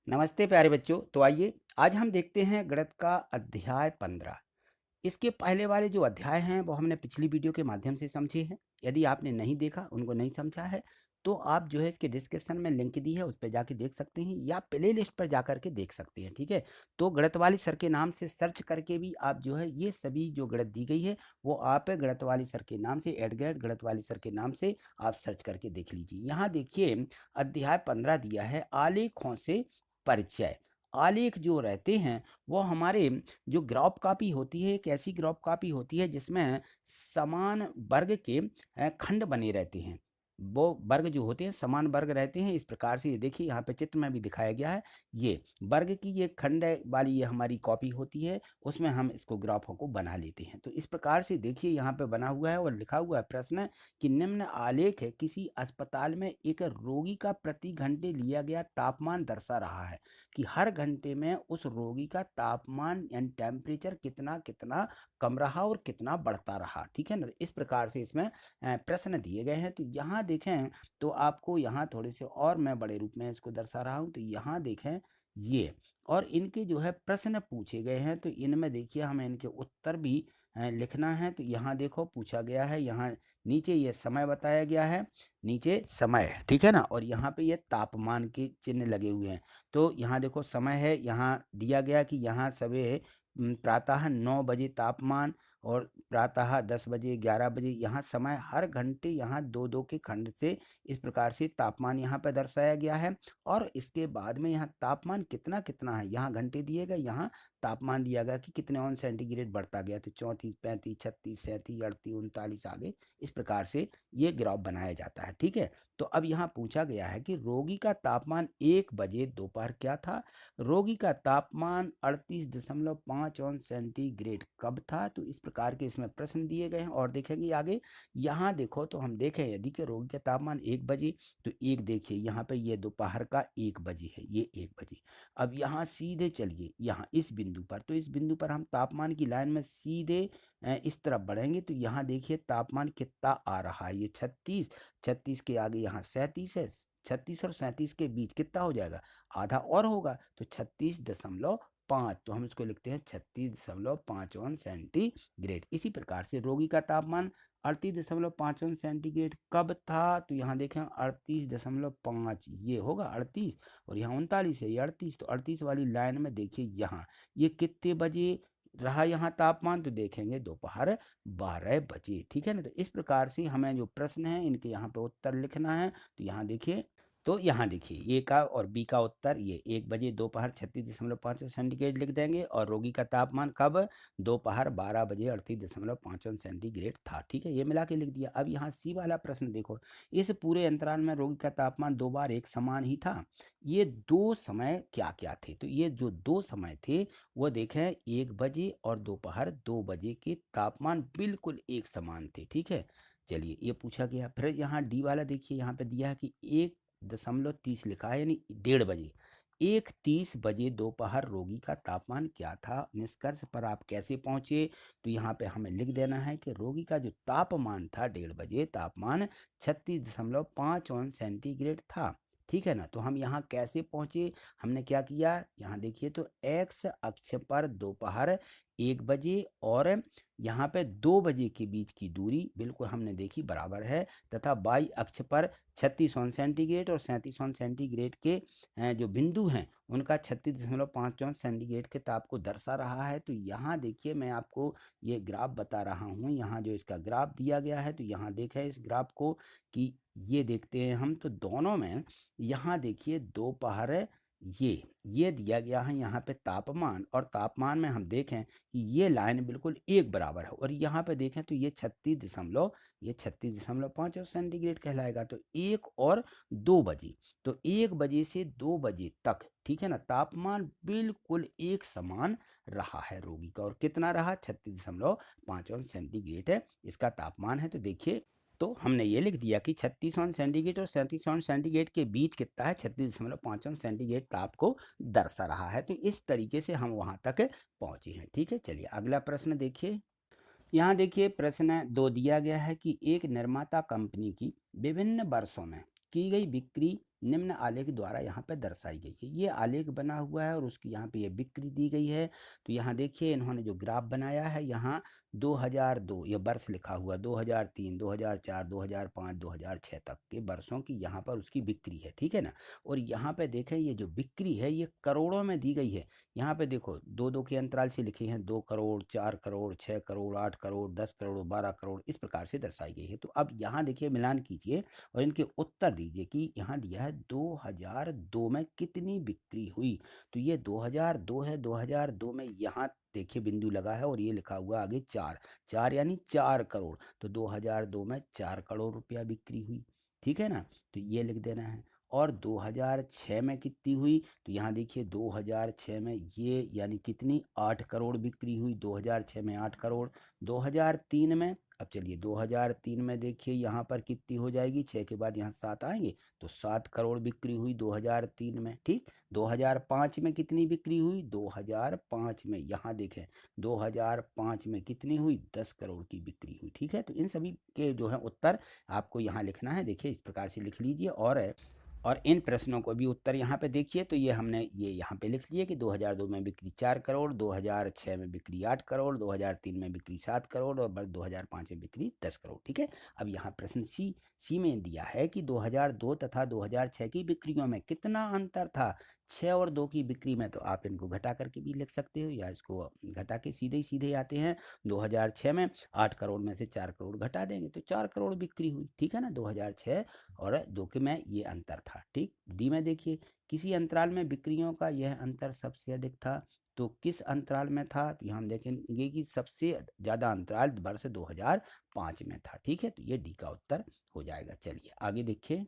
नमस्ते प्यारे बच्चों। तो आइए आज हम देखते हैं गणित का अध्याय 15। इसके पहले वाले जो अध्याय हैं वो हमने पिछली वीडियो के माध्यम से समझे हैं। यदि आपने नहीं देखा, उनको नहीं समझा है, तो आप जो है इसके डिस्क्रिप्शन में लिंक दी है, उस पर जाके देख सकते हैं या प्ले लिस्ट पर जा करके देख सकते हैं। ठीक है, तो गणित वाली सर के नाम से सर्च करके भी आप जो है ये सभी जो गणित दी गई है वो आप गणित वाली सर के नाम से एडगेट गणित वाली सर के नाम से आप सर्च करके देख लीजिए। यहाँ देखिए अध्याय 15 दिया है आलेखों से परिचय। आलेख जो रहते हैं वो हमारे जो ग्राफ कॉपी होती है, एक ऐसी ग्राफ कॉपी होती है जिसमें समान वर्ग के खंड बने रहते हैं। वो वर्ग जो होते हैं समान वर्ग रहते हैं। इस प्रकार से ये देखिए यहाँ पे चित्र में भी दिखाया गया है। ये वर्ग की ये खंड वाली ये हमारी कॉपी होती है, उसमें हम इसको ग्राफों को बना लेते हैं। तो इस प्रकार से देखिए यहाँ पे बना हुआ है और लिखा हुआ है प्रश्न कि निम्न आलेख है किसी अस्पताल में एक रोगी का प्रति घंटे लिया गया तापमान दर्शा रहा है कि हर घंटे में उस रोगी का तापमान यानी टेम्परेचर कितना कितना कम रहा और कितना बढ़ता रहा। ठीक है ना, इस प्रकार से इसमें प्रश्न दिए गए हैं। तो यहाँ देखें तो आपको यहाँ थोड़े से और मैं बड़े रूप में इसको दर्शा रहा हूँ। तो यहाँ देखें ये और इनके जो है प्रश्न पूछे गए हैं, तो इनमें देखिए हमें इनके उत्तर भी लिखना है। तो यहाँ देखो पूछा गया है, यहाँ नीचे ये समय बताया गया है, नीचे समय, ठीक है ना, और यहाँ पे ये तापमान के चिन्ह लगे हुए हैं। तो यहाँ देखो समय है, यहाँ दिया गया कि यहाँ सवेरे प्रातः 9 बजे तापमान और प्रातः 10 बजे 11 बजे, यहाँ समय हर घंटे यहाँ दो दो के खंड से इस प्रकार से तापमान यहाँ पर दर्शाया गया है। और इसके बाद में यहाँ तापमान कितना कितना है, यहाँ घंटे दिए गए, यहाँ तापमान दिया गया कि कितने ऑन सेंटीग्रेड बढ़ता गया। तो 34 35 36 37 38 39 आगे इस प्रकार से ये ग्राफ बनाया जाता है। ठीक है, तो अब यहाँ पूछा गया है कि रोगी का तापमान 1 बजे दोपहर क्या था। रोगी का तापमान 38.5 ऑन सेंटीग्रेड कब था। तो इस प्रकार के इसमें प्रश्न दिए गए हैं और देखेंगे आगे। यहाँ देखो तो हम देखें यदि कि रोगी का तापमान 1 बजे, तो एक देखिए यहाँ पे ये दोपहर का 1 बजे है, ये 1 बजे। अब यहाँ सीधे चलिए यहाँ इस बिंदु पर, तो इस बिंदु पर हम तापमान की लाइन में सीधे इस तरफ बढ़ेंगे। तो यहाँ देखिए तापमान कितना आ रहा है, ये 36, 36 के आगे यहाँ 37 है, 36 और 37 के बीच कितना हो जाएगा, आधा और होगा, तो 36.5। तो हम इसको लिखते हैं 36.5 ऑन सेंटीग्रेड। इसी प्रकार से रोगी का तापमान 38.5 ऑन सेंटीग्रेड कब था। तो यहाँ देखें 38.5 ये होगा 38 और यहाँ 39 है, ये 38। तो 38 वाली लाइन में देखिए यहाँ ये कितने बजे रहा यहाँ तापमान, तो देखेंगे दोपहर 12 बजे। ठीक है ना, तो इस प्रकार से हमें जो प्रश्न है इनके यहाँ पे उत्तर लिखना है। तो यहाँ देखिए, तो यहाँ देखिए ए का और बी का उत्तर ये 1 बजे दोपहर 36.5 सेंटीग्रेड लिख देंगे और रोगी का तापमान कब, दोपहर 12 बजे 38.5 सेंटीग्रेड था। ठीक है, ये मिला के लिख दिया। अब यहाँ सी वाला प्रश्न देखो, इस पूरे अंतराल में रोगी का तापमान 2 बार एक समान ही था। ये दो समय क्या क्या थे, तो ये जो दो समय थे वो देखें 1 बजे और दोपहर 2 बजे के तापमान बिल्कुल एक समान थे। ठीक है, चलिए ये पूछा गया। फिर यहाँ डी वाला देखिए, यहाँ पे दिया है कि 1.30 लिखा है यानी 1:30 बजे, 1:30 बजे दोपहर रोगी का तापमान क्या था। निष्कर्ष पर आप कैसे पहुंचे, तो यहाँ पे हमें लिख देना है कि रोगी का जो तापमान था 1:30 बजे तापमान 36.5 ऑन सेंटीग्रेड था। ठीक है ना, तो हम यहाँ कैसे पहुंचे, हमने क्या किया, यहाँ देखिए तो एक्स अक्ष पर दोपहर 1 बजे और यहाँ पे 2 बजे के बीच की दूरी बिल्कुल हमने देखी बराबर है, तथा वाई अक्ष पर 36 ऑन सेंटीग्रेड और 37 ऑन सेंटीग्रेड के जो बिंदु हैं उनका 36.5 ऑन सेंटीग्रेड के ताप को दर्शा रहा है। तो यहाँ देखिए मैं आपको ये ग्राफ बता रहा हूँ, यहाँ जो इसका ग्राफ दिया गया है, तो यहाँ देखें इस ग्राफ को कि ये देखते हैं हम, तो दोनों में यहाँ देखिए दोपहर ये दिया गया है यहाँ पे तापमान, और तापमान में हम देखें कि ये लाइन बिल्कुल एक बराबर है, और यहाँ पे देखें तो ये 36.5 सेंटीग्रेड कहलाएगा। तो 1 और 2 बजे, तो 1 बजे से 2 बजे तक, ठीक है ना, तापमान बिल्कुल एक समान रहा है रोगी का, और कितना रहा 36.5 सेंटीग्रेड है इसका तापमान है। तो देखिए, तो हमने ये लिख दिया कि 36 ऑन सेंटीग्रेड और 37 ऑन सेंटीग्रेड के बीच कितना है, 36.5 ऑन सेंटीग्रेड ताप को दर्शा रहा है। तो इस तरीके से हम वहां तक पहुंचे हैं। ठीक है, चलिए अगला प्रश्न देखिए। यहाँ देखिए प्रश्न 2 दिया गया है कि एक निर्माता कंपनी की विभिन्न वर्षों में की गई बिक्री निम्न आलेख द्वारा यहाँ पे दर्शाई गई है। ये आलेख बना हुआ है और उसकी यहाँ पे ये बिक्री दी गई है। तो यहाँ देखिए इन्होंने जो ग्राफ बनाया है, यहाँ 2002 ये वर्ष लिखा हुआ, 2003, 2004, 2005, 2006 तक के वर्षों की यहाँ पर उसकी बिक्री है, ठीक है ना। और यहाँ पे देखें ये जो बिक्री है ये करोड़ों में दी गई है। यहाँ पे देखो 2-2 के अंतराल से लिखे हैं, 2 करोड़, 4 करोड़, 6 करोड़, 8 करोड़, 10 करोड़, 12 करोड़, इस प्रकार से दर्शाई गई है। तो अब यहाँ देखिए मिलान कीजिए और इनके उत्तर दीजिए कि यहाँ दिया है 2002 में कितनी बिक्री हुई। तो ये 2002 है, 2002 में यहाँ देखिए बिंदु लगा है और ये लिखा हुआ आगे 4, 4 यानी 4 करोड़। तो 2002 में 4 करोड़ रुपया बिक्री हुई, ठीक है ना। तो ये लिख देना है। और 2006 में कितनी हुई, तो यहाँ देखिए 2006 में ये यानी कितनी 8 करोड़ बिक्री हुई, 2006 में 8 करोड़। 2003 में, अब चलिए 2003 में देखिए यहाँ पर कितनी हो जाएगी, 6 के बाद यहाँ 7 आएंगे तो 7 करोड़ बिक्री हुई 2003 में, ठीक। 2005 में कितनी बिक्री हुई, 2005 में यहाँ देखें 2005 में कितनी हुई, 10 करोड़ की बिक्री हुई, ठीक है। तो इन सभी के जो है उत्तर आपको यहाँ लिखना है, देखिए इस प्रकार से लिख लीजिए। और इन प्रश्नों को भी उत्तर यहाँ पे देखिए। तो ये हमने ये यहाँ पे लिख लिए कि 2002 में बिक्री 4 करोड़, 2006 में बिक्री 8 करोड़, 2003 में बिक्री 7 करोड़ और 2005 में बिक्री 10 करोड़, ठीक है। अब यहाँ प्रश्न सी में दिया है कि 2002 तथा 2006 की बिक्रियों में कितना अंतर था। 6 और 2 की बिक्री में तो आप इनको घटा करके भी लिख सकते हो, या इसको घटा के सीधे ही सीधे आते हैं। 2006 में 8 करोड़ में से 4 करोड़ घटा देंगे तो 4 करोड़ बिक्री हुई, ठीक है ना। 2006 और 2 के में ये अंतर था, ठीक। डी में देखिए किसी अंतराल में बिक्रियों का यह अंतर सबसे अधिक था। तो किस अंतराल में था, तो यहाँ हम देखेंगे कि सबसे ज़्यादा अंतराल वर्ष 2005 में था, ठीक है। तो ये डी का उत्तर हो जाएगा। चलिए आगे देखिए।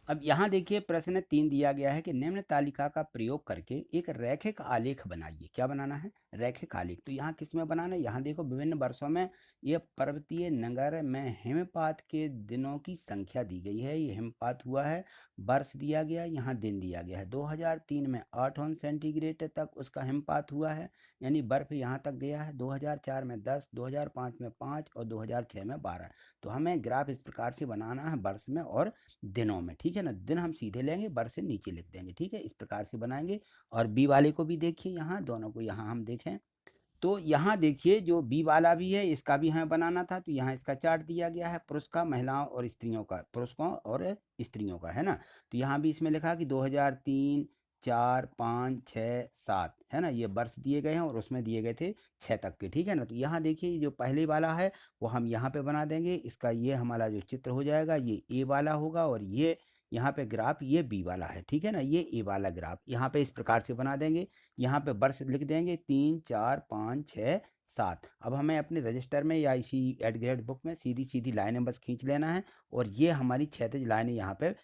अब यहाँ देखिए प्रश्न 3 दिया गया है कि निम्न तालिका का प्रयोग करके एक रैखिक आलेख बनाइए। क्या बनाना है, रैखिक आलेख। तो यहाँ किस में बनाना है, यहाँ देखो विभिन्न वर्षों में ये पर्वतीय नगर में हिमपात के दिनों की संख्या दी गई है। ये हिमपात हुआ है, वर्ष दिया गया, यहाँ दिन दिया गया है। 2003 में 8° तक उसका हिमपात हुआ है, यानी बर्फ यहाँ तक गया है। 2004 में 10, 2005 में 5 और 2006 में 12। तो हमें ग्राफ इस प्रकार से बनाना है वर्ष में और दिनों में, ठीक है ना। दिन हम सीधे लेंगे, वर्ष से नीचे लिख देंगे, ठीक है। इस प्रकार से बनाएंगे। और बी वाले को भी देखिए, यहाँ दोनों को यहाँ हम देखें तो यहाँ देखिए जो बी वाला भी है इसका भी हमें बनाना था। तो यहाँ इसका चार्ट दिया गया है, पुरुष का, महिलाओं और स्त्रियों का, पुरुषों और स्त्रियों का, है ना। तो यहाँ भी इसमें लिखा कि 2003, 4, 5, 6, 7, है ना। ये वर्ष दिए गए हैं और उसमें दिए गए थे 6 तक के, ठीक है ना। तो यहाँ देखिए जो पहले वाला है वो हम यहाँ पे बना देंगे। इसका ये हमारा जो चित्र हो जाएगा ये ए वाला होगा और ये यहाँ पे ग्राफ ये बी वाला है, ठीक है ना। ये ए वाला ग्राफ यहाँ पे इस प्रकार से बना देंगे। यहाँ पे वर्ष लिख देंगे 3, 4, 5, 6, 7। अब हमें अपने रजिस्टर में या इसी एट ग्रेड बुक में सीधी सीधी लाइनें बस खींच लेना है और ये हमारी क्षैतिज लाइनें यहाँ पे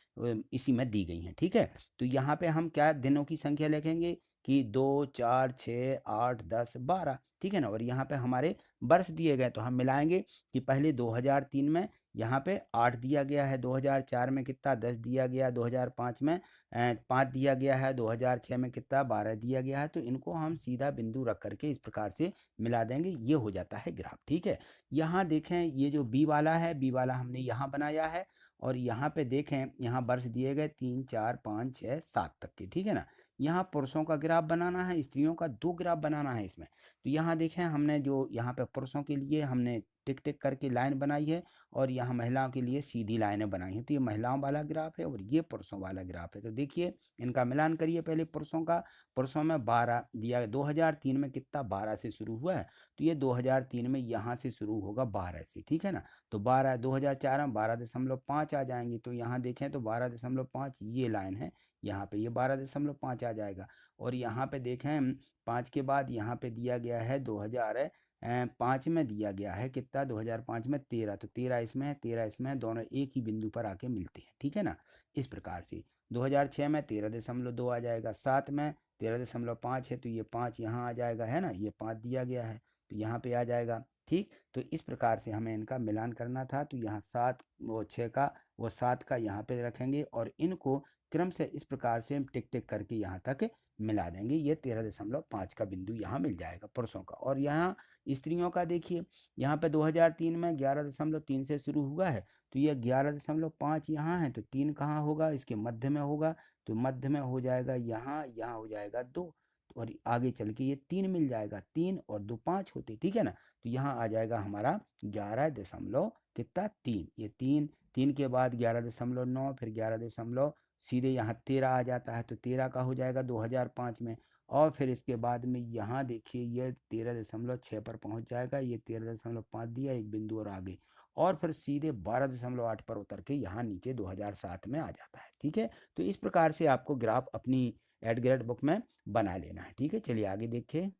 इसी में दी गई हैं, ठीक है। तो यहाँ पे हम क्या दिनों की संख्या लिखेंगे कि 2, 4, 6, 8, 10, 12, ठीक है ना। और यहाँ पे हमारे वर्ष दिए गए तो हम मिलाएंगे कि पहले 2003 में यहाँ पे 8 दिया गया है, 2004 में कितना 10 दिया गया, 2005 में 5 दिया गया है, 2006 में कितना 12 दिया गया है। तो इनको हम सीधा बिंदु रख करके इस प्रकार से मिला देंगे, ये हो जाता है ग्राफ, ठीक है। यहाँ देखें ये जो बी वाला है, बी वाला हमने यहाँ बनाया है और यहाँ पे देखें यहाँ वर्ष दिए गए 3, 4, 5, 6, 7 तक के, ठीक है ना। यहाँ पुरुषों का ग्राफ बनाना है, स्त्रियों का 2 ग्राफ बनाना है इसमें। तो यहाँ देखें हमने जो यहाँ पे पुरुषों के लिए हमने टिक टिक करके लाइन बनाई है और यहाँ महिलाओं के लिए सीधी लाइनें बनाई हैं। तो ये महिलाओं वाला ग्राफ है और ये पुरुषों वाला ग्राफ है। तो देखिए इनका मिलान करिए पहले पुरुषों का। पुरुषों में 12 दिया, 2003 में कितना 12 से शुरू हुआ है। तो ये 2003 में यहाँ से शुरू होगा 12 से, ठीक है ना। तो 12, 2004 में 12.5 आ जाएंगे। तो यहाँ देखें तो 12.5 ये लाइन है, यहाँ पे ये 12.5 आ जाएगा। और यहाँ पे देखें 5 के बाद यहाँ पे दिया गया है 2005 में दिया गया है कितना, 2005 में 13। तो 13 इसमें है, 13 इसमें है, दोनों एक ही बिंदु पर आके मिलते हैं, ठीक है ना। इस प्रकार से 2006 में 13.2 आ जाएगा, 7 में 13.5 है तो ये 5 यहाँ आ जाएगा, है ना। ये 5 दिया गया है तो यहाँ पे आ जाएगा, ठीक। तो इस प्रकार से हमें इनका मिलान करना था। तो यहाँ 7 वो 6 का वो 7 का यहाँ पे रखेंगे और इनको क्रम से इस प्रकार से हम टिक टिक करके यहाँ तक मिला देंगे। ये 13.5 का बिंदु यहाँ मिल जाएगा पुरुषों का। और यहाँ स्त्रियों का देखिए, यहाँ पे 2003 में 11.3 से शुरू हुआ है तो ये 11.5 यहाँ है, तो 3 कहाँ होगा, इसके मध्य में होगा, तो मध्य में हो जाएगा यहाँ, यहाँ हो जाएगा 2, और आगे चल के ये 3 मिल जाएगा, 3 और 2 5 होते, ठीक है ना। तो यहाँ आ जाएगा हमारा 11 कितना 3, ये 3, 3 के बाद 11.9, फिर 11 सीधे यहाँ 13 आ जाता है, तो 13 का हो जाएगा 2005 में। और फिर इसके बाद में यहाँ देखिए ये 13.6 पर पहुँच जाएगा, ये 13.5 दिया, एक बिंदु और आगे, और फिर सीधे 12.8 पर उतर के यहाँ नीचे 2007 में आ जाता है, ठीक है। तो इस प्रकार से आपको ग्राफ अपनी एडग्रेड बुक में बना लेना है, ठीक है। चलिए आगे देखें।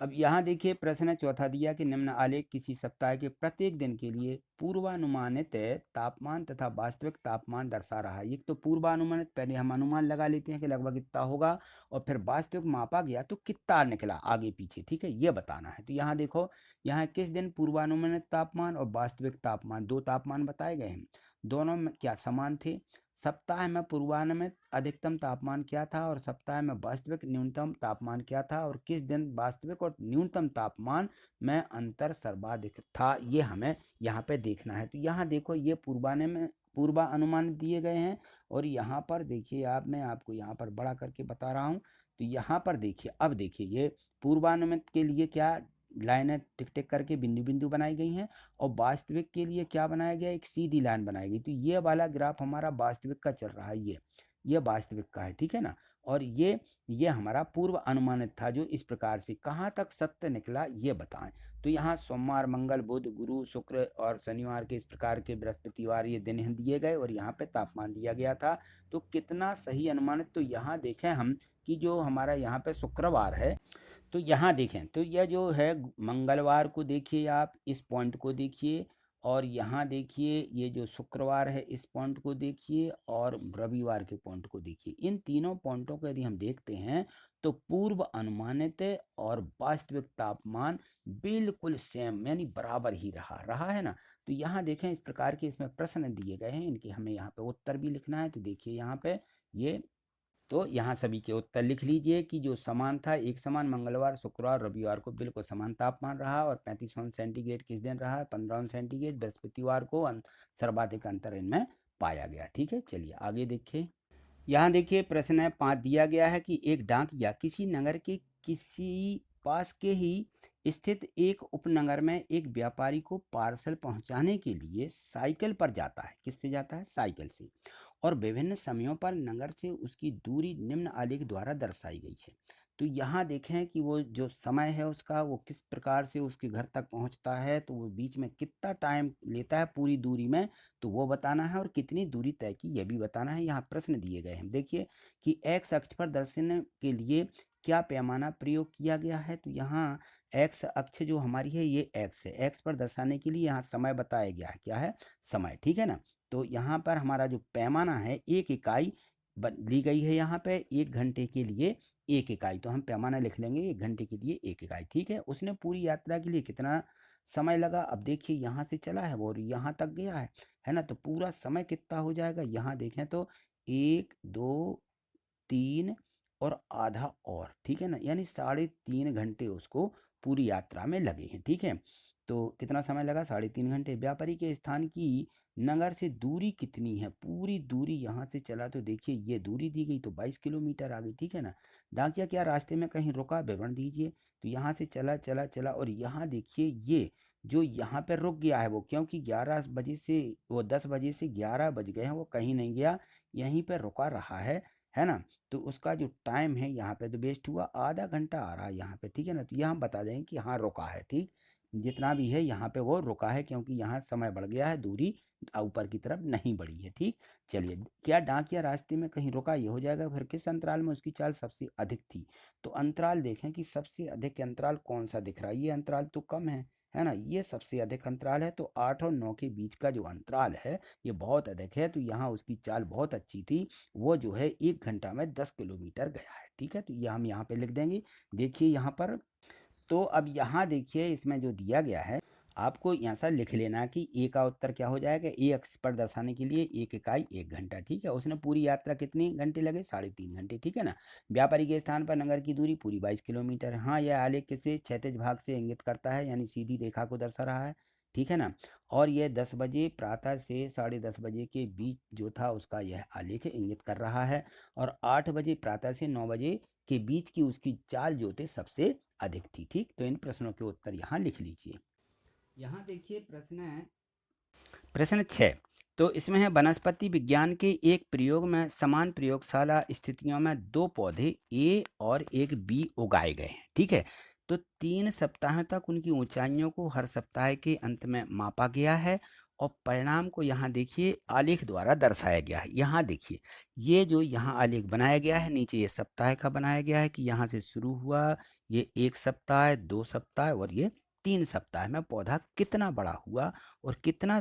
अब यहाँ देखिए प्रश्न चौथा दिया कि निम्न आलेख किसी सप्ताह के प्रत्येक दिन के लिए पूर्वानुमानित तापमान तथा वास्तविक तापमान दर्शा रहा है। एक तो पूर्वानुमानित, पहले हम अनुमान लगा लेते हैं कि लगभग इतना होगा, और फिर वास्तविक मापा गया तो कितना निकला आगे पीछे, ठीक है, ये बताना है। तो यहाँ देखो, यहाँ किस दिन पूर्वानुमानित तापमान और वास्तविक तापमान, दो तापमान बताए गए हैं, दोनों में क्या समान थे। सप्ताह में पूर्वानुमानित अधिकतम तापमान क्या था और सप्ताह में वास्तविक न्यूनतम तापमान क्या था, और किस दिन वास्तविक और न्यूनतम तापमान में अंतर सर्वाधिक था, ये हमें यहाँ पे देखना है। तो यहाँ देखो ये पूर्वानुमान दिए गए हैं, और यहाँ पर देखिए मैं आपको यहाँ पर बड़ा करके बता रहा हूँ। तो यहाँ पर देखिए, अब देखिए ये पूर्वानुमानित के लिए क्या लाइनें टिक टिक करके बिंदु बिंदु बनाई गई हैं, और वास्तविक के लिए क्या बनाया गया, एक सीधी लाइन बनाई गई। तो ये वाला ग्राफ हमारा वास्तविक का चल रहा है, ये वास्तविक का है, ठीक है ना। और ये हमारा पूर्व अनुमानित था, जो इस प्रकार से कहाँ तक सत्य निकला ये बताएं। तो यहाँ सोमवार, मंगल, बुध, गुरु, शुक्र और शनिवार के इस प्रकार के बृहस्पतिवार ये दिन दिए गए, और यहाँ पे तापमान दिया गया था। तो कितना सही अनुमानित, तो यहाँ देखें हम कि जो हमारा यहाँ पे शुक्रवार है, तो यहाँ देखें, तो यह जो है मंगलवार को देखिए, आप इस पॉइंट को देखिए, और यहाँ देखिए ये जो शुक्रवार है इस पॉइंट को देखिए, और रविवार के पॉइंट को देखिए। इन तीनों पॉइंटों को यदि हम देखते हैं तो पूर्व अनुमानित और वास्तविक तापमान बिल्कुल सेम यानी बराबर ही रहा है ना। तो यहाँ देखें, इस प्रकार के इसमें प्रश्न दिए गए हैं, इनके हमें यहाँ पे उत्तर भी लिखना है। तो देखिए यहाँ पे ये, तो यहाँ सभी के उत्तर लिख लीजिए कि जो समान था, एक समान मंगलवार, शुक्रवार, रविवार को बिल्कुल समान तापमान रहा, और 35 सेंटीग्रेड किस दिन रहा, 15 सेंटीग्रेड बृहस्पतिवार को सर्वाधिक अंतर इनमें पाया गया, ठीक है। चलिए आगे देखिए। यहाँ देखिए प्रश्न 5 दिया गया है कि एक डाकिया किसी नगर के किसी पास के ही स्थित एक उपनगर में एक व्यापारी को पार्सल पहुंचाने के लिए साइकिल पर जाता है। किससे जाता है, साइकिल से, और विभिन्न समयों पर नगर से उसकी दूरी निम्न आलेख द्वारा दर्शाई गई है। तो यहाँ देखें कि वो जो समय है उसका, वो किस प्रकार से उसके घर तक पहुँचता है, तो वो बीच में कितना टाइम लेता है पूरी दूरी में, तो वो बताना है, और कितनी दूरी तय की ये भी बताना है। यहाँ प्रश्न दिए गए हैं, देखिए कि एक्स अक्ष पर दर्शाने के लिए क्या पैमाना प्रयोग किया गया है। तो यहाँ एक्स अक्ष जो हमारी है ये एक्स है, एक्स पर दर्शाने के लिए यहाँ समय बताया गया है, क्या है, समय, ठीक है ना। तो यहाँ पर हमारा जो पैमाना है एक इकाई ली गई है, यहाँ पे 1 घंटे के लिए 1 इकाई, तो हम पैमाना लिख लेंगे 1 घंटे के लिए 1 इकाई, ठीक है। उसने पूरी यात्रा के लिए कितना समय लगा, अब देखिए यहाँ से चला है वो और यहाँ तक गया है ना, तो पूरा समय कितना हो जाएगा, यहाँ देखें तो 1 2 3 और आधा और, ठीक है ना, यानी 3.5 घंटे उसको पूरी यात्रा में लगे हैं, ठीक है। तो कितना समय लगा, 3.5 घंटे। व्यापारी के स्थान की नगर से दूरी कितनी है, पूरी दूरी यहाँ से चला तो देखिए ये दूरी दी गई तो 22 किलोमीटर आ गई, ठीक है ना। डाकिया क्या रास्ते में कहीं रुका, विवरण दीजिए। तो यहाँ से चला चला चला, और यहाँ देखिए ये जो यहाँ पे रुक गया है वो, क्योंकि 11 बजे से वो 10 बजे से 11 बज गए हैं, वो कहीं नहीं गया, यहीं पे रुका रहा है ना। तो उसका जो टाइम है यहाँ पे तो वेस्ट हुआ, आधा घंटा आ रहा है यहाँ पे, ठीक है ना। तो यहाँ हम बता दें कि हाँ रुका है, ठीक, जितना भी है यहाँ पे वो रुका है, क्योंकि यहाँ समय बढ़ गया है, दूरी ऊपर की तरफ नहीं बढ़ी है, ठीक। चलिए, क्या डाकिया रास्ते में कहीं रुका, ये हो जाएगा। फिर किस अंतराल में उसकी चाल सबसे अधिक थी, तो अंतराल देखें कि सबसे अधिक अंतराल कौन सा दिख रहा है, ये अंतराल तो कम है ना, ये सबसे अधिक अंतराल है। तो 8 और 9 के बीच का जो अंतराल है ये बहुत अधिक है, तो यहाँ उसकी चाल बहुत अच्छी थी, वो जो है 1 घंटा में 10 किलोमीटर गया है, ठीक है। तो ये हम यहाँ पे लिख देंगे। देखिए यहाँ पर, तो अब यहाँ देखिए इसमें जो दिया गया है, आपको यहाँ से लिख लेना कि ए का उत्तर क्या हो जाएगा, ए अक्ष पर दर्शाने के लिए 1 इकाई 1 घंटा, ठीक है। उसने पूरी यात्रा कितनी घंटे लगे, 3.5 घंटे, ठीक है ना। व्यापारी के स्थान पर नगर की दूरी पूरी 22 किलोमीटर। हाँ, यह आलेख किसे क्षैतिज भाग से इंगित करता है, यानी सीधी रेखा को दर्शा रहा है। ठीक है ना। और ये 10 बजे प्रातः से 10:30 बजे के बीच जो था उसका यह आलेख इंगित कर रहा है, और 8 बजे प्रातः से 9 बजे के बीच की उसकी चाल जो थे सबसे अधिक थी। ठीक, तो इन प्रश्नों के उत्तर यहाँ लिख लीजिए। यहाँ देखिए प्रश्न 6। तो इसमें है, वनस्पति विज्ञान के एक प्रयोग में समान प्रयोगशाला स्थितियों में दो पौधे ए और एक बी उगाए गए हैं। ठीक है, तो 3 सप्ताह तक उनकी ऊंचाइयों को हर सप्ताह के अंत में मापा गया है, और परिणाम को यहाँ देखिए आलेख द्वारा दर्शाया गया है। यहाँ देखिए ये जो यहाँ आलेख बनाया गया है, नीचे ये सप्ताह का बनाया गया है कि यहाँ से शुरू हुआ, ये 1 सप्ताह, 2 सप्ताह और ये 3 सप्ताह में पौधा कितना बड़ा हुआ और कितना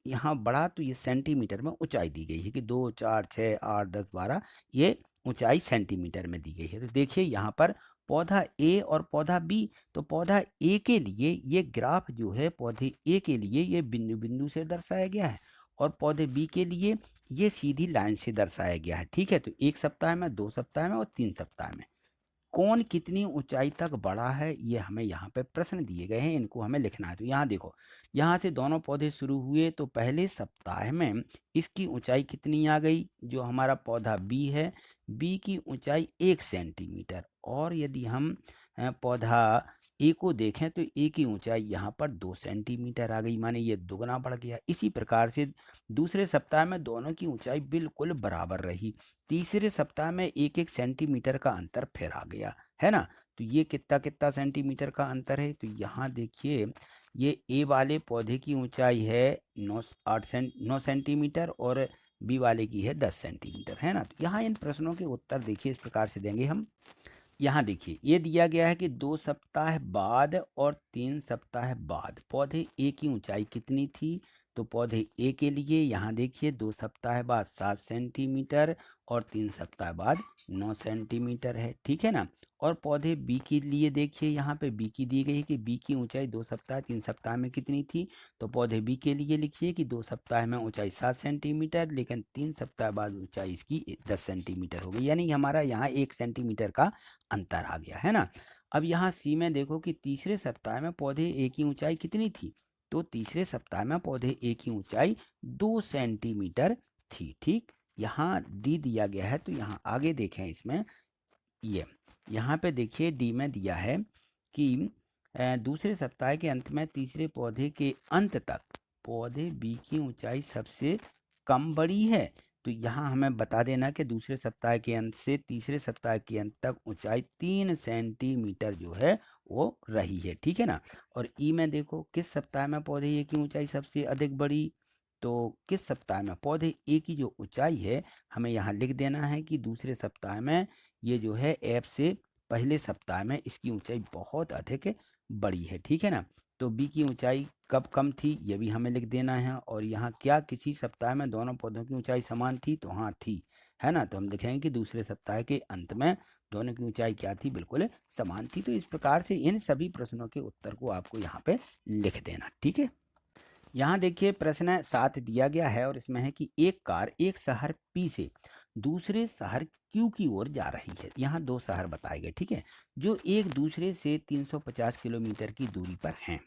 यहाँ बढ़ा। तो ये सेंटीमीटर में ऊंचाई दी गई है कि 2, 4, 6, 8, 10, 12 ये ऊंचाई सेंटीमीटर में दी गई है। तो देखिए यहाँ पर पौधा ए और पौधा बी, तो पौधा ए के लिए ये ग्राफ जो है पौधे ए के लिए ये बिंदु बिंदु से दर्शाया गया है, और पौधे बी के लिए ये सीधी लाइन से दर्शाया गया है। ठीक है, तो 1 सप्ताह में, 2 सप्ताह में और 3 सप्ताह में कौन कितनी ऊंचाई तक बढ़ा है, ये हमें यहाँ पे प्रश्न दिए गए हैं, इनको हमें लिखना है। तो यहाँ देखो, यहाँ से दोनों पौधे शुरू हुए तो पहले सप्ताह में इसकी ऊंचाई कितनी आ गई, जो हमारा पौधा बी है, बी की ऊंचाई 1 सेंटीमीटर। और यदि हम पौधा ए को देखें तो ए की ऊंचाई यहाँ पर 2 सेंटीमीटर आ गई, माने ये दुगना बढ़ गया। इसी प्रकार से दूसरे सप्ताह में दोनों की ऊंचाई बिल्कुल बराबर रही, तीसरे सप्ताह में 1-1 सेंटीमीटर का अंतर फिर आ गया, है ना। तो ये कितना कितना सेंटीमीटर का अंतर है, तो यहाँ देखिए ये ए वाले पौधे की ऊंचाई है 9 सेंटीमीटर और बी वाले की है 10 सेंटीमीटर, है ना। तो यहाँ इन प्रश्नों के उत्तर देखिए इस प्रकार से देंगे हम। यहाँ देखिए ये दिया गया है कि 2 सप्ताह बाद और 3 सप्ताह बाद पौधे ए की ऊंचाई कितनी थी। तो पौधे ए के लिए यहाँ देखिए 2 सप्ताह बाद 7 सेंटीमीटर और 3 सप्ताह बाद 9 सेंटीमीटर है, ठीक है ना। और पौधे बी के लिए देखिए यहाँ पे बी की दी गई है कि बी की ऊंचाई 2 सप्ताह 3 सप्ताह में कितनी थी। तो पौधे बी के लिए लिखिए कि 2 सप्ताह में ऊंचाई 7 सेंटीमीटर, लेकिन 3 सप्ताह बाद ऊंचाई इसकी 10 सेंटीमीटर हो गई, यानी हमारा यहाँ 1 सेंटीमीटर का अंतर आ गया, है ना। अब यहाँ सी में देखो कि तीसरे सप्ताह में पौधे ए की ऊंचाई कितनी थी। तो तीसरे सप्ताह में पौधे ए की ऊंचाई 2 सेंटीमीटर थी। ठीक, यहाँ डी दिया गया है, तो यहाँ आगे देखें इसमें ये यहाँ पे देखिए डी में दिया है कि दूसरे सप्ताह के अंत में तीसरे पौधे के अंत तक पौधे बी की ऊंचाई सबसे कम बड़ी है। तो यहाँ हमें बता देना कि दूसरे सप्ताह के अंत से तीसरे सप्ताह के अंत तक ऊंचाई 3 सेंटीमीटर जो है वो रही है, ठीक है ना। और ई में देखो किस सप्ताह में पौधे ए की ऊंचाई सबसे अधिक बढ़ी। तो किस सप्ताह में पौधे ए की जो ऊंचाई है हमें यहाँ लिख देना है कि दूसरे सप्ताह में ये जो है एफ से पहले सप्ताह में इसकी ऊंचाई बहुत अधिक बड़ी है, ठीक है ना। तो बी की ऊंचाई कब कम थी ये भी हमें लिख देना है। और यहाँ क्या किसी सप्ताह में दोनों पौधों की ऊंचाई समान थी, तो हाँ थी, है ना। तो हम लिखेंगे कि दूसरे सप्ताह के अंत में दोनों की ऊंचाई क्या थी, बिल्कुल समान थी। तो इस प्रकार से इन सभी प्रश्नों के उत्तर को आपको यहाँ पे लिख देना, ठीक है। यहाँ देखिए प्रश्न 7 दिया गया है और इसमें है कि एक कार एक शहर पी से दूसरे शहर क्यू की ओर जा रही है। यहाँ दो शहर बताए गए, ठीक है, जो एक दूसरे से 350 किलोमीटर की दूरी पर हैं।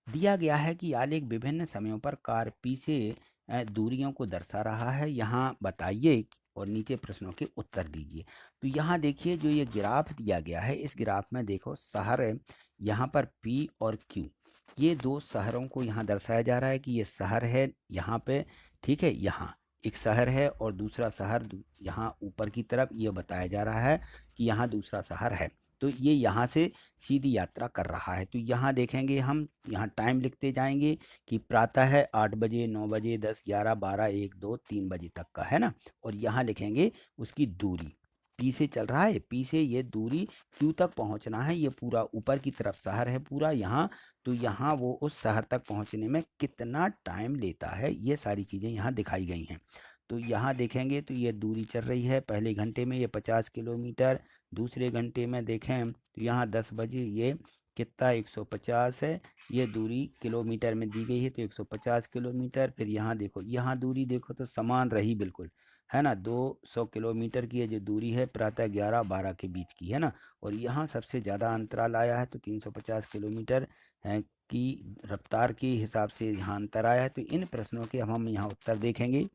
दिया गया है कि आलेख विभिन्न समयों पर कार पी से दूरियों को दर्शा रहा है, यहाँ बताइए और नीचे प्रश्नों के उत्तर दीजिए। तो यहाँ देखिए जो ये ग्राफ दिया गया है, इस ग्राफ में देखो शहर यहाँ पर पी और क्यू, ये दो शहरों को यहाँ दर्शाया जा रहा है कि ये शहर है यहाँ पे, ठीक है, यहाँ एक शहर है और दूसरा शहर यहाँ ऊपर की तरफ ये बताया जा रहा है कि यहाँ दूसरा शहर है। तो ये यहाँ से सीधी यात्रा कर रहा है। तो यहाँ देखेंगे हम, यहाँ टाइम लिखते जाएंगे कि प्रातः है 8 बजे, 9 बजे, 10, 11, 12, 1, 2, 3 बजे तक का, है ना। और यहाँ लिखेंगे उसकी दूरी, पी से चल रहा है, पी से ये दूरी क्यू तक पहुँचना है, ये पूरा ऊपर की तरफ शहर है पूरा यहाँ। तो यहाँ वो उस शहर तक पहुँचने में कितना टाइम लेता है, ये सारी चीज़ें यहाँ दिखाई गई हैं। तो यहाँ देखेंगे तो ये दूरी चल रही है, पहले घंटे में ये 50 किलोमीटर, दूसरे घंटे में देखें तो यहाँ 10 बजे ये कितना 150 है, ये दूरी किलोमीटर में दी गई है तो 150 किलोमीटर। फिर यहाँ देखो, यहाँ दूरी देखो तो समान रही बिल्कुल, है ना, 200 किलोमीटर की ये जो दूरी है प्रातः 11-12 के बीच की है ना, और यहाँ सबसे ज़्यादा अंतराल आया है तो 350 किलोमीटर की रफ्तार के हिसाब से यहाँ अंतर आया है। तो इन प्रश्नों के हम यहाँ उत्तर देखेंगे।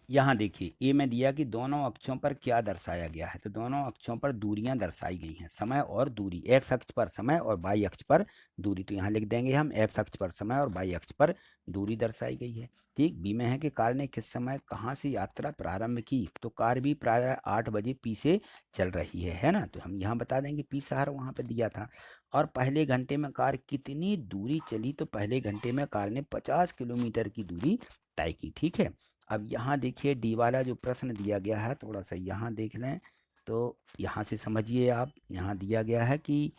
यहाँ देखिए ए में दिया कि दोनों अक्षों पर क्या दर्शाया गया है, तो दोनों अक्षों पर दूरियां दर्शाई गई हैं, समय और दूरी, एक्स अक्ष पर समय और वाई अक्ष पर दूरी। तो यहाँ लिख देंगे हम एक्स अक्ष पर समय और वाई अक्ष पर दूरी दर्शाई गई है। ठीक, बी में है कि कार ने किस समय कहाँ से यात्रा प्रारंभ की, तो कार भी प्राय 8 बजे पी से चल रही है ना, तो हम यहाँ बता देंगे पी शहर वहाँ पे दिया था। और पहले घंटे में कार कितनी दूरी चली, तो पहले घंटे में कार ने 50 किलोमीटर की दूरी तय की। ठीक है, अब यहाँ देखिए डी वाला जो प्रश्न दिया गया है, थोड़ा सा यहाँ देख लें तो यहाँ से समझिए आप। यहाँ दिया गया है कि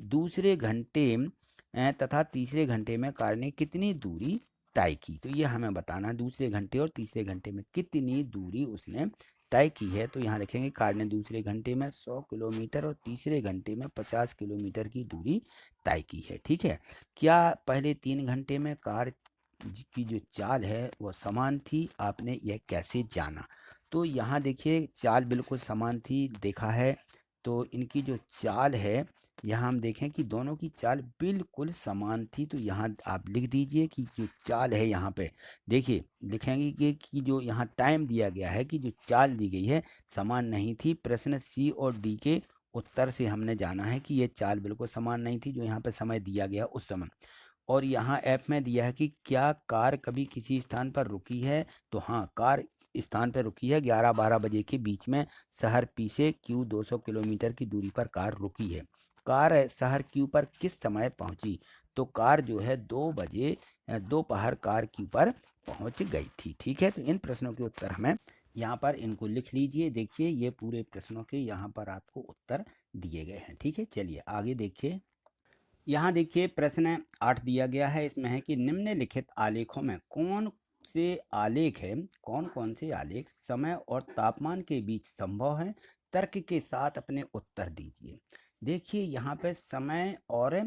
दूसरे घंटे तथा तीसरे घंटे में कार ने कितनी दूरी तय की, तो ये हमें बताना है दूसरे घंटे और तीसरे घंटे में कितनी दूरी उसने तय की है। तो यहाँ लिखेंगे कार ने दूसरे घंटे में 100 किलोमीटर और तीसरे घंटे में 50 किलोमीटर की दूरी तय की है। ठीक है, क्या पहले 3 घंटे में कार की जो चाल है वो समान थी, आपने यह कैसे जाना, तो यहाँ देखिए चाल बिल्कुल समान थी, देखा है तो इनकी जो चाल है यहाँ हम देखें कि दोनों की चाल बिल्कुल समान थी। तो यहाँ आप लिख दीजिए कि जो चाल है यहाँ पे देखिए लिखेंगे कि जो यहाँ टाइम दिया गया है कि जो चाल दी गई है समान नहीं थी। प्रश्न सी और डी के उत्तर से हमने जाना है कि ये चाल बिल्कुल समान नहीं थी जो यहाँ पे समय दिया गया उस समय। और यहाँ ऐप में दिया है कि क्या कार कभी किसी स्थान पर रुकी है, तो हाँ कार स्थान पर रुकी है, 11-12 बजे के बीच में शहर पी से क्यू 200 किलोमीटर की दूरी पर कार रुकी है। कार शहर क्यू पर किस समय पहुंची, तो कार जो है 2 बजे दोपहर कार क्यू पर पहुंच गई थी। ठीक है, तो इन प्रश्नों के उत्तर हमें यहाँ पर इनको लिख लीजिए। देखिए ये पूरे प्रश्नों के यहाँ पर आपको उत्तर दिए गए हैं। ठीक है, चलिए आगे देखिए। यहाँ देखिए प्रश्न 8 दिया गया है, इसमें है कि निम्नलिखित आलेखों में कौन से आलेख है, कौन कौन से आलेख समय और तापमान के बीच संभव है, तर्क के साथ अपने उत्तर दीजिए। देखिए यहाँ पे समय और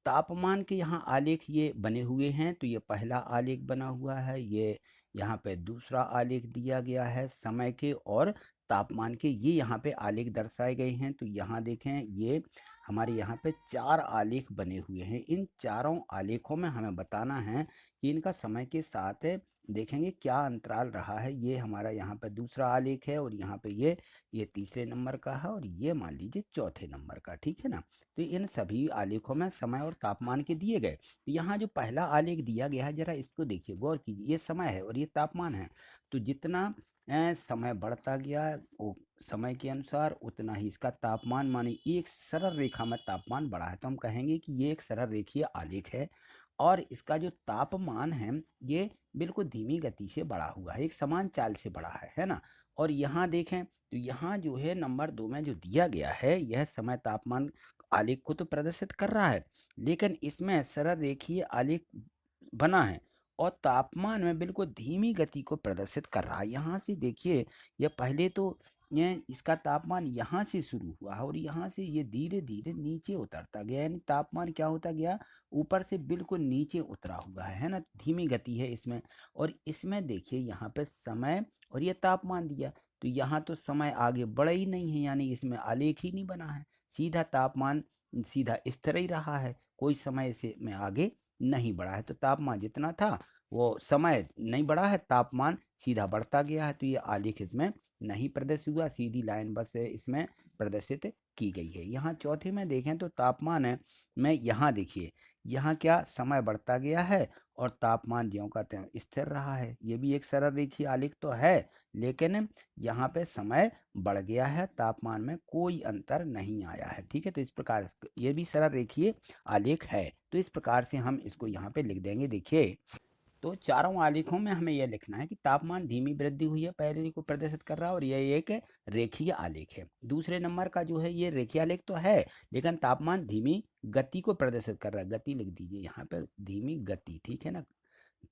तापमान के यहाँ आलेख ये बने हुए हैं, तो ये पहला आलेख बना हुआ है, ये यहाँ पे दूसरा आलेख दिया गया है समय के और तापमान के, ये यहाँ पे आलेख दर्शाए गए हैं। तो यहाँ देखें ये हमारे यहाँ पे 4 आलेख बने हुए हैं। इन चारों आलेखों में हमें बताना है कि इनका समय के साथ देखेंगे क्या अंतराल रहा है। ये हमारा यहाँ पे दूसरा आलेख है और यहाँ पे ये तीसरे नंबर का है और ये मान लीजिए चौथे नंबर का। ठीक है ना, तो इन सभी आलेखों में समय और तापमान के दिए गए। तो यहाँ जो पहला आलेख दिया गया है जरा इसको देखिए, गौर कीजिए, ये समय है और ये तापमान है। तो जितना समय बढ़ता गया वो समय के अनुसार उतना ही इसका तापमान, माने एक सरल रेखा में तापमान बढ़ा है, तो हम कहेंगे कि ये एक सरल रेखीय आलेख है। और इसका जो तापमान है ये बिल्कुल धीमी गति से बढ़ा हुआ है, एक समान चाल से बढ़ा है ना। और यहाँ देखें तो यहाँ जो है नंबर 2 में जो दिया गया है यह समय तापमान आलेख को तो प्रदर्शित कर रहा है, लेकिन इसमें सरल रेखीय आलेख बना है और तापमान में बिल्कुल धीमी गति को प्रदर्शित कर रहा है। यहाँ से देखिए ये पहले तो ये इसका तापमान यहाँ से शुरू हुआ है और यहाँ से ये धीरे धीरे नीचे उतरता गया, यानी तापमान क्या होता गया, ऊपर से बिल्कुल नीचे उतरा हुआ है ना, धीमी गति है इसमें। और इसमें देखिए यहाँ पे समय और ये तापमान दिया, तो यहाँ तो समय आगे बढ़ा ही नहीं है, यानी इसमें आलेख ही नहीं बना है, सीधा तापमान सीधा इस तरह ही रहा है, कोई समय से में आगे नहीं बढ़ा है। तो तापमान जितना था वो समय नहीं बढ़ा है, तापमान सीधा बढ़ता गया है, तो ये आलेख इसमें नहीं प्रदर्शित हुआ, सीधी लाइन बस इसमें प्रदर्शित की गई है। यहाँ चौथे में देखें तो तापमान है में यहाँ देखिए यहाँ क्या समय बढ़ता गया है और तापमान ज्यों का त्यों स्थिर रहा है। ये भी एक सरल रेखीय आलेख तो है, लेकिन यहाँ पे समय बढ़ गया है, तापमान में कोई अंतर नहीं आया है। ठीक है, तो इस प्रकार ये भी सरल रेखीय आलेख है। तो इस प्रकार से हम इसको यहाँ पे लिख देंगे। देखिए तो चारों आलेखों में हमें यह लिखना है कि तापमान धीमी वृद्धि हुई है, पहले को प्रदर्शित कर रहा है और यह एक रेखीय आलेख है। दूसरे नंबर का जो है ये रेखीय आलेख तो है, लेकिन तापमान धीमी गति को प्रदर्शित कर रहा है, गति लिख दीजिए यहाँ पे, धीमी गति, ठीक है ना,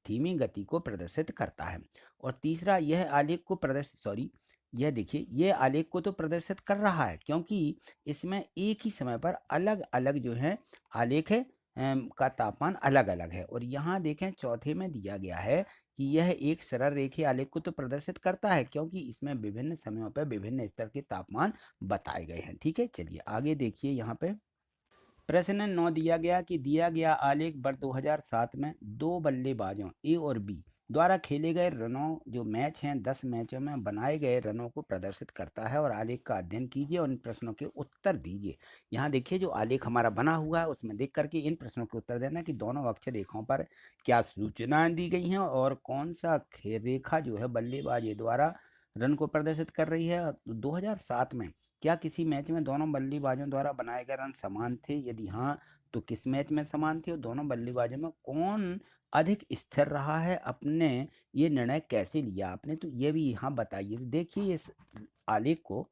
धीमी गति को प्रदर्शित करता है। और तीसरा यह आलेख को प्रदर्शित यह देखिए ये आलेख को तो प्रदर्शित कर रहा है, क्योंकि इसमें एक ही समय पर अलग अलग जो है आलेख है का तापमान अलग अलग है। और यहाँ देखें चौथे में दिया गया है कि यह एक सरल रेखीय आलेख को तो प्रदर्शित करता है, क्योंकि इसमें विभिन्न समयों पर विभिन्न स्तर के तापमान बताए गए हैं। ठीक है, चलिए आगे देखिए। यहाँ पे प्रश्न 9 दिया गया कि दिया गया आलेख वर्ष 2007 में दो बल्लेबाजों ए और बी द्वारा खेले गए रनों जो मैच हैं 10 मैचों में बनाए गए रनों को प्रदर्शित करता है और आलेख का अध्ययन कीजिए और इन प्रश्नों के उत्तर दीजिए। यहाँ देखिए जो आलेख हमारा बना हुआ है उसमें देख करके इन प्रश्नों के उत्तर देना कि दोनों अक्षर रेखाओं पर क्या सूचनाएं दी गई हैं और कौन सा रेखा जो है बल्लेबाज द्वारा रन को प्रदर्शित कर रही है। 2007 में क्या किसी मैच में दोनों बल्लेबाजों द्वारा बनाए गए रन समान थे? यदि हाँ तो किस मैच में समान थे और दोनों बल्लेबाजों में कौन अधिक स्थिर रहा है? अपने ये निर्णय कैसे लिया आपने, तो ये भी यहाँ बताइए। देखिए इस आलेख को,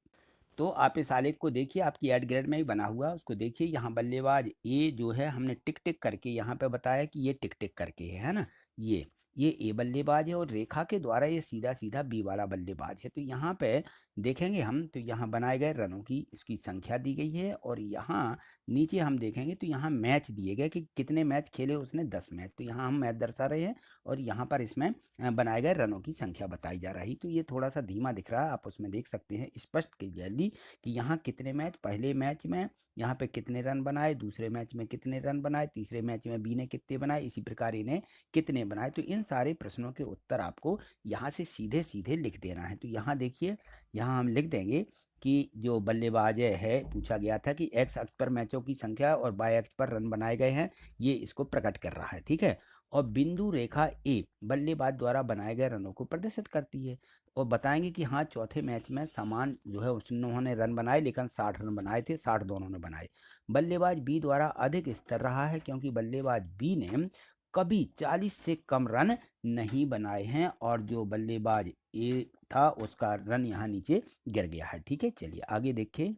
तो आप इस आलेख को देखिए, आपकी एड ग्रेड में ही बना हुआ है, उसको देखिए। यहाँ बल्लेबाज ए जो है हमने टिक टिक करके यहाँ पे बताया कि ये टिक टिक करके है ना, ये ए बल्लेबाज है और रेखा के द्वारा ये सीधा सीधा बी वाला बल्लेबाज है। तो यहाँ पे देखेंगे हम तो यहाँ बनाए गए रनों की इसकी संख्या दी गई है और यहाँ नीचे हम देखेंगे तो यहाँ मैच दिए गए कि कितने मैच खेले उसने, 10 मैच। तो यहाँ हम मैच दर्शा रहे हैं और यहाँ पर इसमें बनाए गए रनों की संख्या बताई जा रही। तो ये थोड़ा सा धीमा दिख रहा है, आप उसमें देख सकते हैं स्पष्ट क्लियरली कि यहाँ कितने मैच, पहले मैच में यहाँ पे कितने रन बनाए, दूसरे मैच में कितने रन बनाए, तीसरे मैच में बी ने कितने बनाए, इसी प्रकार इन्हें कितने बनाए। तो इन सारे प्रश्नों के उत्तर आपको यहाँ से सीधे सीधे लिख देना है। तो यहाँ देखिए, यहाँ हम लिख देंगे कि जो बल्लेबाज है पूछा गया था कि एक्स अक्ष पर मैचों की संख्या और वाई अक्ष पर रन बनाए गए हैं, ये इसको प्रकट कर रहा है। ठीक है, और बिंदु रेखा ए बल्लेबाज द्वारा बनाए गए रनों को प्रदर्शित करती है और बताएंगे कि हाँ चौथे मैच में समान जो है उन्होंने रन बनाए, लेकिन 60 रन बनाए थे, 60 दोनों ने बनाए। बल्लेबाज बी द्वारा अधिक स्थिर रहा है क्योंकि बल्लेबाज बी ने कभी 40 से कम रन नहीं बनाए हैं और जो बल्लेबाज ए था उसका रन यहाँ नीचे गिर गया है। ठीक है, चलिए आगे देखिए।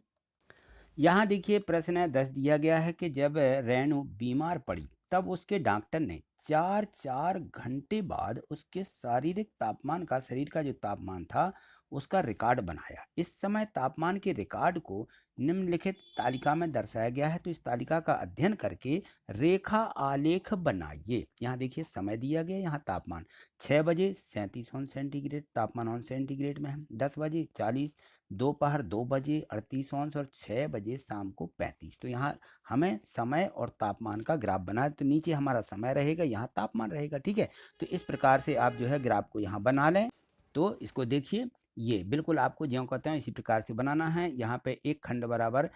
यहाँ देखिए प्रश्न 10 दिया गया है कि जब रेणु बीमार पड़ी तब उसके डॉक्टर ने 4 घंटे बाद उसके शारीरिक तापमान का, शरीर का जो तापमान था उसका रिकॉर्ड बनाया। इस समय तापमान के रिकॉर्ड को निम्नलिखित तालिका में दर्शाया गया है। तो इस तालिका का अध्ययन करके रेखा आलेख बनाइए। यहाँ देखिए समय दिया गया, यहाँ तापमान 6 बजे 37 सेंटीग्रेड तापमान ऑन सेंटीग्रेड में है, 10 बजे 40, दोपहर 2 बजे 38 और 6 बजे शाम को 35। तो यहाँ हमें समय और तापमान का ग्राफ बना, तो नीचे हमारा समय रहेगा, यहाँ तापमान रहेगा। ठीक है, तो इस प्रकार से आप जो है ग्राफ को यहाँ बना लें। तो इसको देखिए, ये बिल्कुल आपको ज्यों कहते हैं इसी प्रकार से बनाना है। यहाँ पे एक खंड बराबर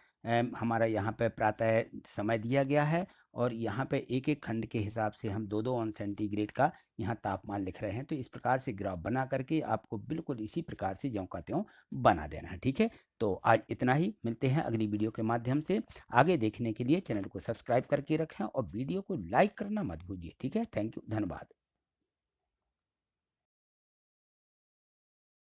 हमारा यहाँ पे प्रातः समय दिया गया है और यहाँ पे एक एक खंड के हिसाब से हम 2-2 ऑन सेंटीग्रेड का यहाँ तापमान लिख रहे हैं। तो इस प्रकार से ग्राफ बना करके आपको बिल्कुल इसी प्रकार से ज्यों कहते हो बना देना है। ठीक है, तो आज इतना ही, मिलते हैं अगली वीडियो के माध्यम से। आगे देखने के लिए चैनल को सब्सक्राइब करके रखें और वीडियो को लाइक करना मत भूलिए। ठीक है, थैंक यू, धन्यवाद।